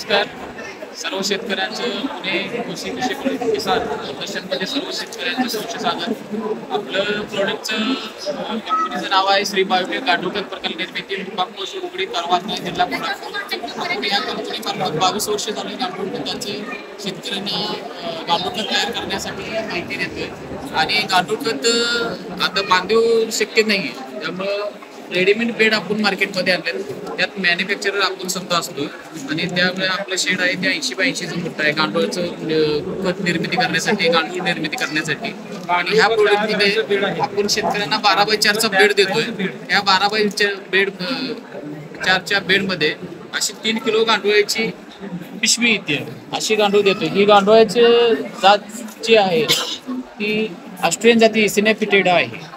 नमस्कार. सर्व शेतकऱ्यांचं पुणे कृषी किसान प्रदर्शनमध्ये सर्व शेतकऱ्यांचं सहर्ष स्वागत. आपलं प्रोडक्टचं कंपनीचं नाव आहे श्री बायोटेक गांडूळखत प्रकल्प निर्मिती बापूस उघडी परवाना जिल्हा कोल्हापूर. आपण या कंपनीमार्फत 22 वर्ष झाले गांडूळखताचे शेतकऱ्यांना गांडूळखत तयार करण्यासाठी माहिती देतोय. आणि गांडूळखत आता बांधव शक्य नाही, त्यामुळं रेडीमेड बेड आपण मार्केटमध्ये आणले. त्यात मॅन्युफॅक्चरर आपण स्वतः असतो आणि त्यामुळे आपलं शेड आहे त्या 80 बाय 80चं मोठं आहे गांडूळाचं खत निर्मिती करण्यासाठी, गांडूळ निर्मिती करण्यासाठी. आणि ह्या प्रोडक्टमध्ये आपण शेतकऱ्यांना 12 बाय 4चा बेड देतोय. ह्या 12 बाय 4च्या बेडमध्ये अशी 3 किलो गांडूळाची पिशवी येते, अशी गांडूळ देतोय. ही गांडूळाची जात जी आहे ती ऑस्ट्रेलियन जाती सिनेपिटेडा आहे.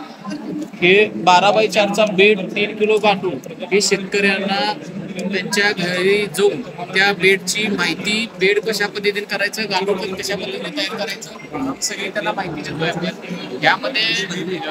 हे 12 बाय 4चा बेड 3 किलो गांडूळ हे शेतकऱ्यांना त्यांच्या घरी जाऊन त्या बेडची माहिती, बेड कशा पद्धतीने करायचं, गांडूळ कशा पद्धतीने तयार करायचं, सगळी त्यांना माहिती देतोय आपण. यामध्ये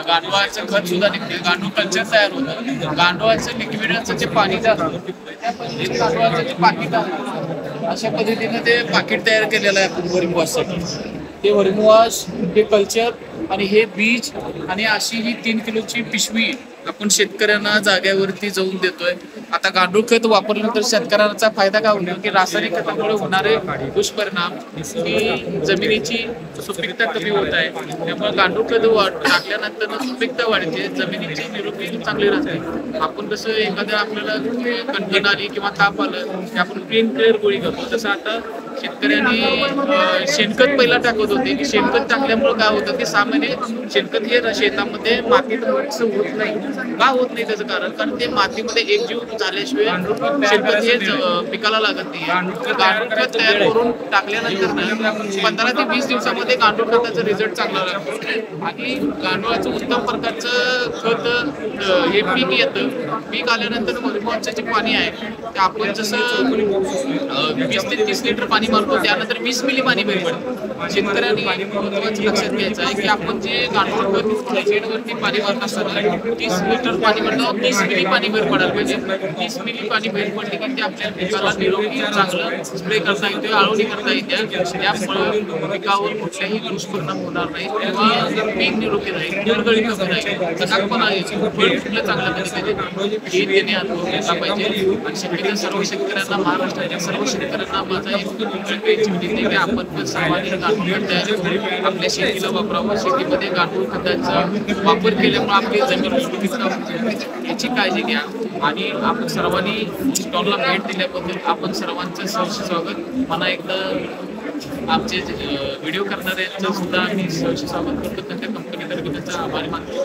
गांडूळाचं खत सुद्धा निघते, गांडूळ कल्चर तयार होतं. गांडूळाचं लिक्विडचं जे पाणी असतं त्या पद्धतीने गांडूळाचं जे पाकिट आहे अशा पद्धतीने ते पाकिट तयार केलेलं आहे आपण वर्मिवॉशसाठी. ते वर्मिवॉश, हे कल्चर आणि हे बीज आणि अशी ही 3 किलोची पिशवी आपण शेतकऱ्यांना जाग्यावरती जाऊन देतोय. आता गांडूळ खत वापरल्यानंतर शेतकऱ्यांचा फायदा काय होणार की रासायनिक खतामुळे होणारे दुष्परिणाम की जमिनीची सुपीकता कमी होत आहे. त्यामुळे गांडूळ खत टाकल्यानंतर सुपीकता वाढते, जमिनीची निरोगी चांगली राहते. आपण कसं एखाद्या आपल्याला कणकण आली किंवा ताप आलं की आपण क्लीन क्लिअर गोळी करतो, तसं आता शेतकऱ्यांनी शेणखत पहिला टाकत होते की शेणखत टाकल्यामुळे काय होतं की सामान्य शेणखत हे शेतामध्ये मातीत होत नाही. का होत नाही त्याचं कारण ते मातीमध्ये एकजीव झाल्याशिवाय शेणखत हे पिकाला लागत नाही. गांडूळ खत तयार करून टाकल्यानंतर 15 ते 20 दिवसामध्ये गांडूळ खताचा रिझल्ट चांगला लागतो. आणि गांडूळाचं उत्तम प्रकारचं खत हे पीक येतं. पीक आल्यानंतर वर्मिवॉशचं जे पाणी आहे ते आपण जसं 20 ते 30 लिटर पाणी मारतो, त्यानंतर 20 मिली पाणी बाहेर पडतं. शेतकऱ्यांनी महत्वाचं लक्षात घ्यायचं आहे की आपण जे गांडूळ खत शेडवरती पाणी मारत असताना 30 लिटर पाणी म्हणलं 30 मिली पाणी बाहेर पडायला पाहिजे. 30 मिली पाणी बाहेर पडले की ते आपल्या पिकाला निरोगी चांगलं स्प्रे करता येते, आळवणी करता येते. त्यामुळे पिकावर कुठल्याही दुष्परिणाम होणार नाही किंवा पीक निरोगी राहील, निरगळी कमी राहील, चकाकपणा यायची, फळ कुठलं चांगल्या पद्धतीने हे त्याने अनुभव घेतला पाहिजे. आणि शक्यतो सर्व शेतकऱ्यांना, महाराष्ट्राच्या सर्व शेतकऱ्यांना माझा एक विनंती आहे की आपण पण सर्वांनी गांडूळ खत तयार करून आपल्या शेतीला वापरावं. शेतीमध्ये गांडूळ खताचा वापर केल्यामुळे आपली जमीन सुपीकता होते, याची काळजी घ्या. आणि आपण सर्वांनी स्टॉलला भेट दिल्याबद्दल आपण सर्वांचं सहर्ष स्वागत. मला एकदा आमचे व्हिडिओ करणाऱ्यांचं सुद्धा आम्ही सहर्ष स्वागत करतो. त्यांच्या कंपनीतर्फे त्यांचा आभार मानतो.